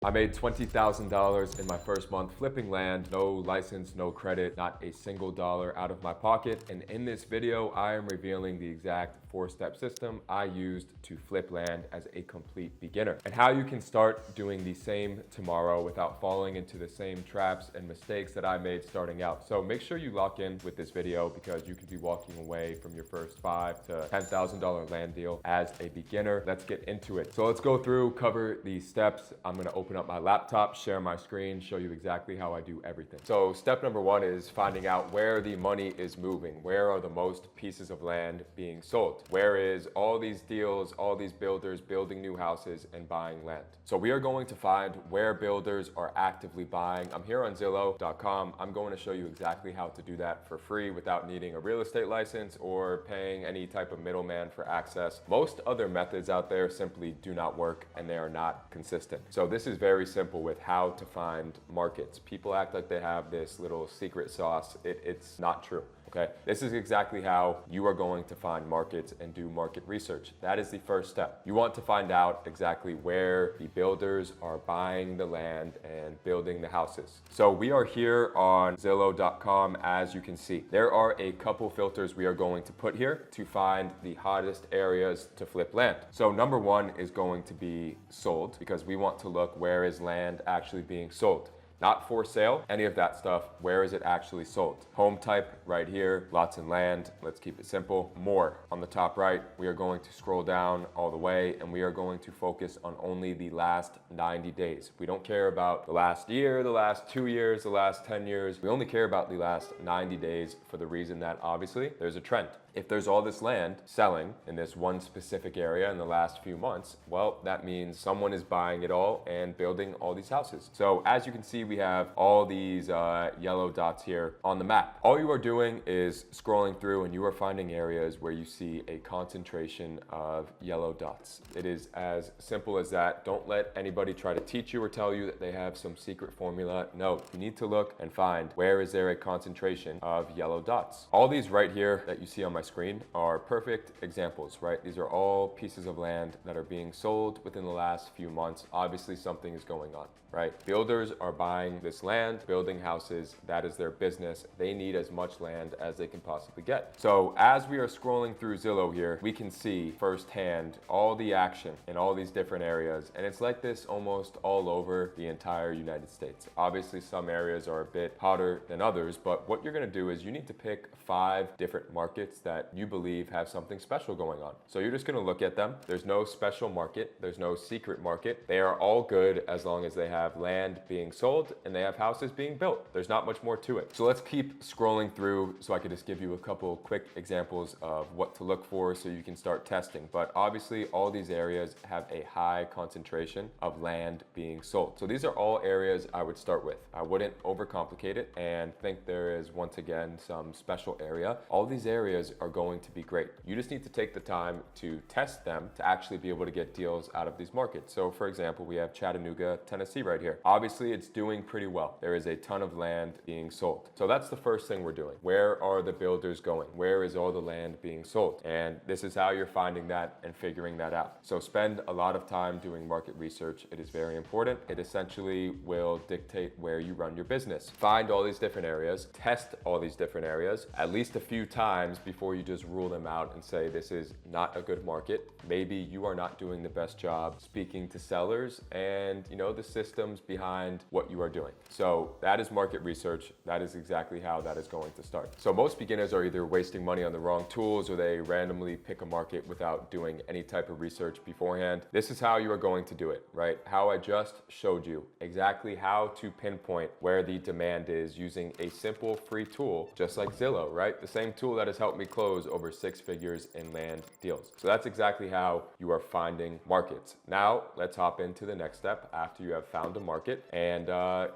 I made $20,000 in my first month flipping land, no license, no credit, not a single dollar out of my pocket. And in this video, I am revealing the exact 4-step system I used to flip land as a complete beginner and how you can start doing the same tomorrow without falling into the same traps and mistakes that I made starting out. So make sure you lock in with this video because you could be walking away from your first $5,000 to $10,000 land deal as a beginner. Let's get into it. So let's go through, cover these steps. I'm gonna open up my laptop, share my screen, show you exactly how I do everything. So step number one is finding out where the money is moving. Where are the most pieces of land being sold? Where is all these deals, all these builders building new houses and buying land? So we are going to find where builders are actively buying. I'm here on Zillow.com. I'm going to show you exactly how to do that for free without needing a real estate license or paying any type of middleman for access. Most other methods out there simply do not work and they are not consistent. So this is very simple with how to find markets. People act like they have this little secret sauce. It's not true. Okay, this is exactly how you are going to find markets and do market research. That is the first step. You want to find out exactly where the builders are buying the land and building the houses. So we are here on Zillow.com. As you can see, there are a couple filters we are going to put here to find the hottest areas to flip land. So number one is going to be sold, because we want to look where is land actually being sold. Not for sale, any of that stuff. Where is it actually sold? Home type right here, lots and land. Let's keep it simple. More on the top right. We are going to scroll down all the way and we are going to focus on only the last 90 days. We don't care about the last year, the last 2 years, the last 10 years. We only care about the last 90 days for the reason that obviously there's a trend. If there's all this land selling in this one specific area in the last few months, well, that means someone is buying it all and building all these houses. So as you can see, we have all these yellow dots here on the map. All you are doing is scrolling through and you are finding areas where you see a concentration of yellow dots. It is as simple as that. Don't let anybody try to teach you or tell you that they have some secret formula. No, you need to look and find where is there a concentration of yellow dots. All these right here that you see on my screen are perfect examples, right? These are all pieces of land that are being sold within the last few months. Obviously something is going on, right? Builders are buying this land, building houses. That is their business. They need as much land as they can possibly get. So as we are scrolling through Zillow here, we can see firsthand all the action in all these different areas. And it's like this almost all over the entire United States. Obviously some areas are a bit hotter than others, but what you're gonna do is you need to pick 5 different markets that you believe have something special going on. So you're just gonna look at them. There's no special market. There's no secret market. They are all good as long as they have land being sold and they have houses being built. There's not much more to it. So let's keep scrolling through so I could just give you a couple quick examples of what to look for so you can start testing. But obviously all these areas have a high concentration of land being sold. So these are all areas I would start with. I wouldn't overcomplicate it and think there is once again some special area. All these areas are going to be great. You just need to take the time to test them to actually be able to get deals out of these markets. So for example, we have Chattanooga, Tennessee right here. Obviously it's doing pretty well. There is a ton of land being sold. So that's the first thing we're doing. Where are the builders going? Where is all the land being sold? And this is how you're finding that and figuring that out. So spend a lot of time doing market research. It is very important. It essentially will dictate where you run your business. Find all these different areas, test all these different areas at least a few times before you just rule them out and say this is not a good market. Maybe you are not doing the best job speaking to sellers and the systems behind what you are doing. So that is market research. That is exactly how that is going to start. So most beginners are either wasting money on the wrong tools or they randomly pick a market without doing any type of research beforehand. This is how you are going to do it, right? How I just showed you exactly how to pinpoint where the demand is using a simple free tool just like Zillow, right? The same tool that has helped me close over 6 figures in land deals. So that's exactly how you are finding markets. Now let's hop into the next step after you have found a market and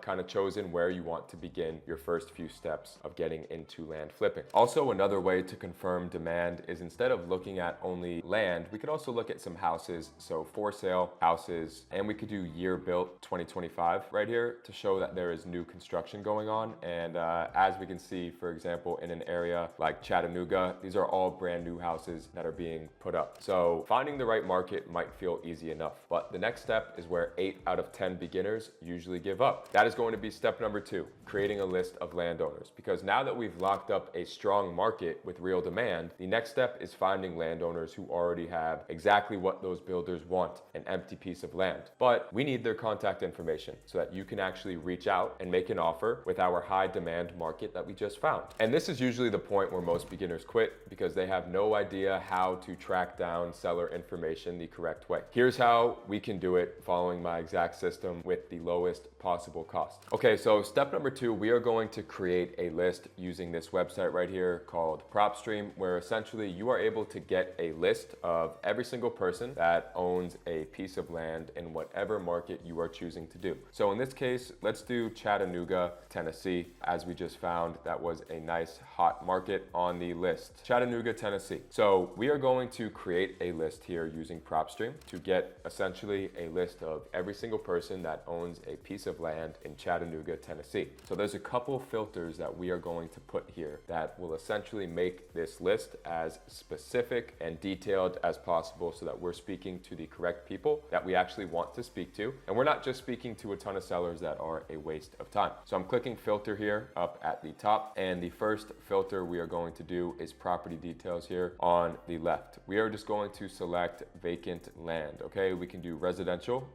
kind of chosen where you want to begin your first few steps of getting into land flipping. Also, another way to confirm demand is instead of looking at only land, we could also look at some houses. So for sale houses, and we could do year built 2025 right here to show that there is new construction going on. And as we can see, for example, in an area like Chattanooga, these are all brand new houses that are being put up. So finding the right market might feel easy enough, but the next step is where 8 out of 10 beginners usually give up. That is going to be step number 2, creating a list of landowners. Because now that we've locked up a strong market with real demand, the next step is finding landowners who already have exactly what those builders want, an empty piece of land. But we need their contact information so that you can actually reach out and make an offer with our high demand market that we just found. And this is usually the point where most beginners quit because they have no idea how to track down seller information the correct way. Here's how we can do it following my exact system with the lowest possible cost. Okay, so step number 2, we are going to create a list using this website right here called Propstream, where essentially you are able to get a list of every single person that owns a piece of land in whatever market you are choosing to do. So in this case, let's do Chattanooga, Tennessee, as we just found that was a nice hot market on the list. Chattanooga, Tennessee. So we are going to create a list here using Propstream to get essentially a list of every single person that owns a piece of land in Chattanooga, Tennessee. So there's a couple filters that we are going to put here that will essentially make this list as specific and detailed as possible so that we're speaking to the correct people that we actually want to speak to. And we're not just speaking to a ton of sellers that are a waste of time. So I'm clicking filter here up at the top, and the first filter we are going to do is property details here on the left. We are just going to select vacant land. Okay, we can do residential,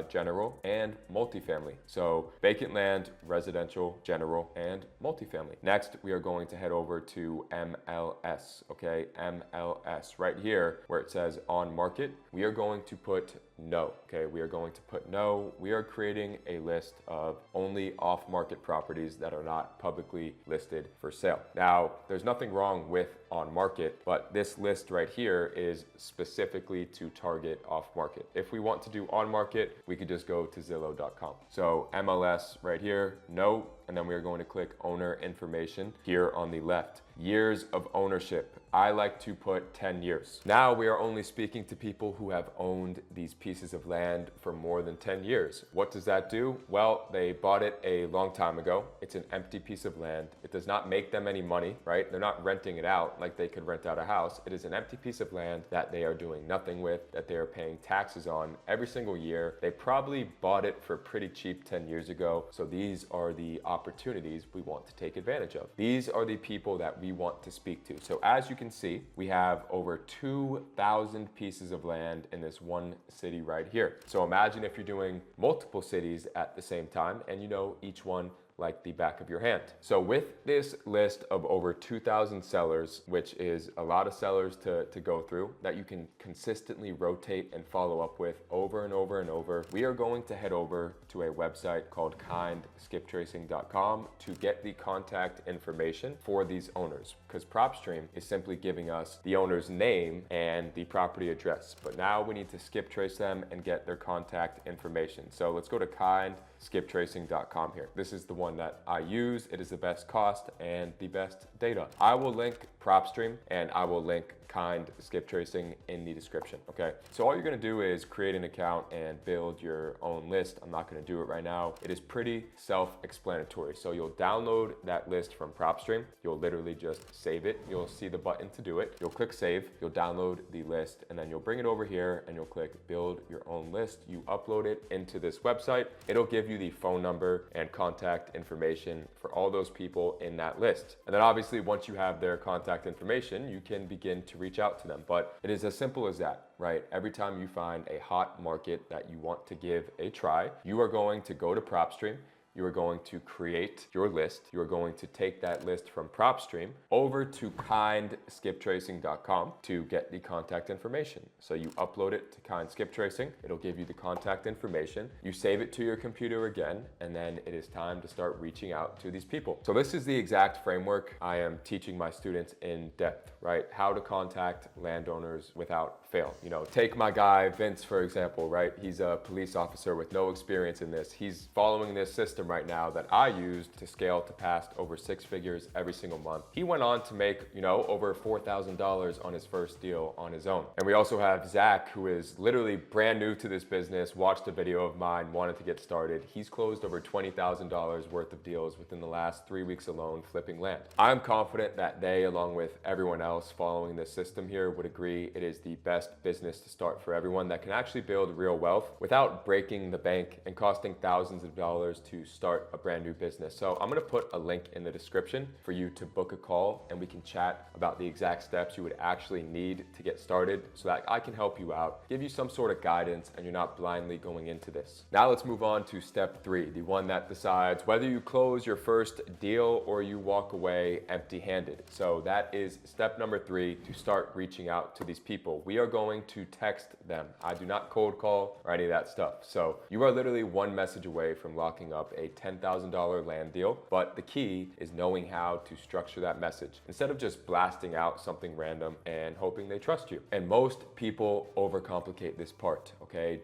general, and multifamily. So vacant land, residential, general, and multifamily. Next, we are going to head over to MLS. Okay, MLS right here where it says on market, we are going to put no. Okay, we are going to put no. We are creating a list of only off-market properties that are not publicly listed for sale. Now, there's nothing wrong with on market, but this list right here is specifically to target off market. If we want to do on market, we could just go to Zillow.com. So MLS right here, no, and then we are going to click owner information here on the left. Years of ownership. I like to put 10 years. Now we are only speaking to people who have owned these pieces of land for more than 10 years. What does that do? Well, they bought it a long time ago. It's an empty piece of land. It does not make them any money, right? They're not renting it out like they could rent out a house. It is an empty piece of land that they are doing nothing with, that they are paying taxes on every single year. They probably bought it for pretty cheap 10 years ago. So these are the opportunities we want to take advantage of. These are the people that we want to speak to. So as you can see, we have over 2,000 pieces of land in this one city right here. So imagine if you're doing multiple cities at the same time and you know each one like the back of your hand. So with this list of over 2,000 sellers, which is a lot of sellers to go through that you can consistently rotate and follow up with over and over and over, we are going to head over to a website called Kindskiptracing.com to get the contact information for these owners, because Propstream is simply giving us the owner's name and the property address. But now we need to skip trace them and get their contact information. So let's go to Kindskiptracing.com here. This is the one that I use. It is the best cost and the best data. I will link Propstream and I will link Kindskip Tracing in the description. Okay, so all you're going to do is create an account and build your own list. I'm not going to do it right now. It is pretty self-explanatory. So you'll download that list from Propstream. You'll literally just save it. You'll see the button to do it. You'll click save. You'll download the list and then you'll bring it over here and you'll click build your own list. You upload it into this website. It'll give you the phone number and contact information for all those people in that list. And then obviously once you have their contact information, you can begin to reach out to them. But it is as simple as that, right? Every time you find a hot market that you want to give a try, you are going to go to Propstream. You are going to create your list. You are going to take that list from Propstream over to kindskiptracing.com to get the contact information. So you upload it to Kindskip Tracing. It'll give you the contact information. You save it to your computer again, and then it is time to start reaching out to these people. So this is the exact framework I am teaching my students in depth, right? How to contact landowners without fail. You know, take my guy Vince, for example, right? He's a police officer with no experience in this. He's following this system system right now that I used to scale to past over 6 figures every single month. He went on to make, over $4,000 on his first deal on his own. And we also have Zach, who is literally brand new to this business, watched a video of mine, wanted to get started. He's closed over $20,000 worth of deals within the last 3 weeks alone flipping land. I'm confident that they, along with everyone else following this system here, would agree it is the best business to start for everyone that can actually build real wealth without breaking the bank and costing thousands of dollars to start a brand new business. So I'm gonna put a link in the description for you to book a call and we can chat about the exact steps you would actually need to get started so that I can help you out, give you some sort of guidance, and you're not blindly going into this. Now let's move on to step 3, the one that decides whether you close your first deal or you walk away empty-handed. So that is step number 3, to start reaching out to these people. We are going to text them. I do not cold call or any of that stuff. So you are literally one message away from locking up a $10,000 land deal, but the key is knowing how to structure that message instead of just blasting out something random and hoping they trust you. And most people overcomplicate this part, okay?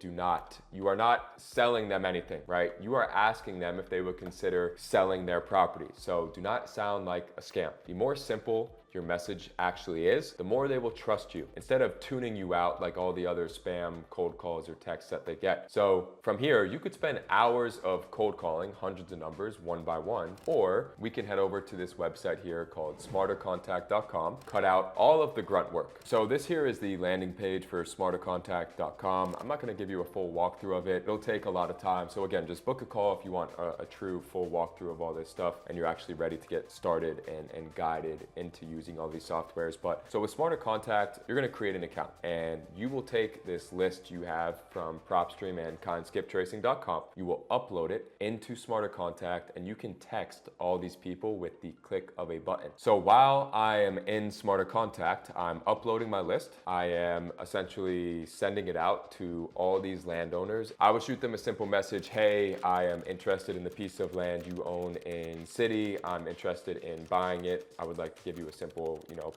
You are not selling them anything, right? You are asking them if they would consider selling their property. So do not sound like a scam. The more simple your message actually is, the more they will trust you instead of tuning you out like all the other spam cold calls or texts that they get. So from here, you could spend hours of cold calling, hundreds of numbers one by one, or we can head over to this website here called smartercontact.com, cut out all of the grunt work. So this here is the landing page for smartercontact.com. I'm not gonna give you a full walkthrough of it. It'll take a lot of time. So again, just book a call if you want a true full walkthrough of all this stuff and you're actually ready to get started and guided into using all these softwares. But so with Smarter Contact, you're going to create an account and you will take this list you have from Propstream and kindskiptracing.com. You will upload it into Smarter Contact and you can text all these people with the click of a button. So while I am in Smarter Contact, I'm uploading my list. I am essentially sending it out to all these landowners. I would shoot them a simple message. Hey, I am interested in the piece of land you own in city. I'm interested in buying it. I would like to give you a simple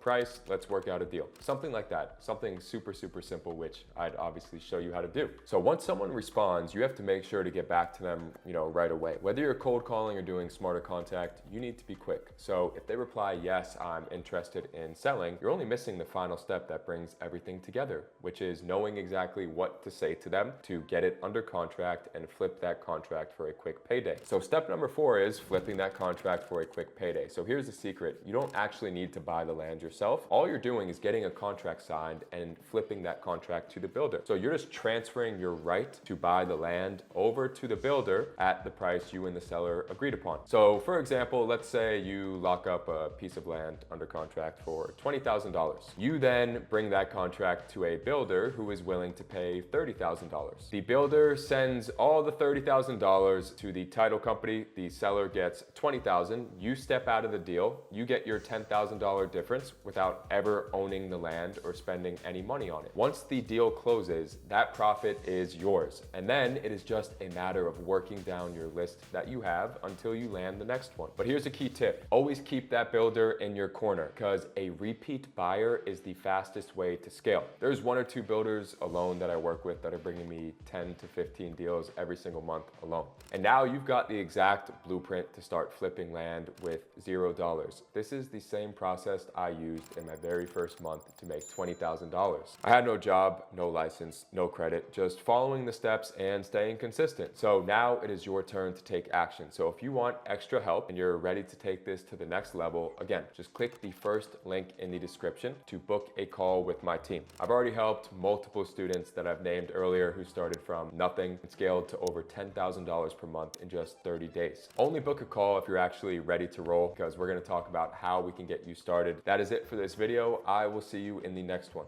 price. Let's work out a deal. Something like that. Something super, super simple, which I'd obviously show you how to do. So once someone responds, you have to make sure to get back to them, right away. Whether you're cold calling or doing Smarter Contact, you need to be quick. So if they reply, yes, I'm interested in selling, you're only missing the final step that brings everything together, which is knowing exactly what to say to them to get it under contract and flip that contract for a quick payday. So step number 4 is flipping that contract for a quick payday. So here's the secret. You don't actually need to buy the land yourself. All you're doing is getting a contract signed and flipping that contract to the builder. So you're just transferring your right to buy the land over to the builder at the price you and the seller agreed upon. So for example, let's say you lock up a piece of land under contract for $20,000. You then bring that contract to a builder who is willing to pay $30,000. The builder sends all the $30,000 to the title company. The seller gets $20,000. You step out of the deal. You get your $10,000 difference without ever owning the land or spending any money on it. Once the deal closes, that profit is yours. And then it is just a matter of working down your list that you have until you land the next one. But here's a key tip. Always keep that builder in your corner because a repeat buyer is the fastest way to scale. There's 1 or 2 builders alone that I work with that are bringing me 10 to 15 deals every single month alone. And now you've got the exact blueprint to start flipping land with $0. This is the same process I used in my very first month to make $20,000. I had no job, no license, no credit, just following the steps and staying consistent. So now it is your turn to take action. So if you want extra help and you're ready to take this to the next level, again, just click the first link in the description to book a call with my team. I've already helped multiple students that I've named earlier who started from nothing and scaled to over $10,000 per month in just 30 days. Only book a call if you're actually ready to roll because we're going to talk about how we can get you started. That is it for this video. I will see you in the next one.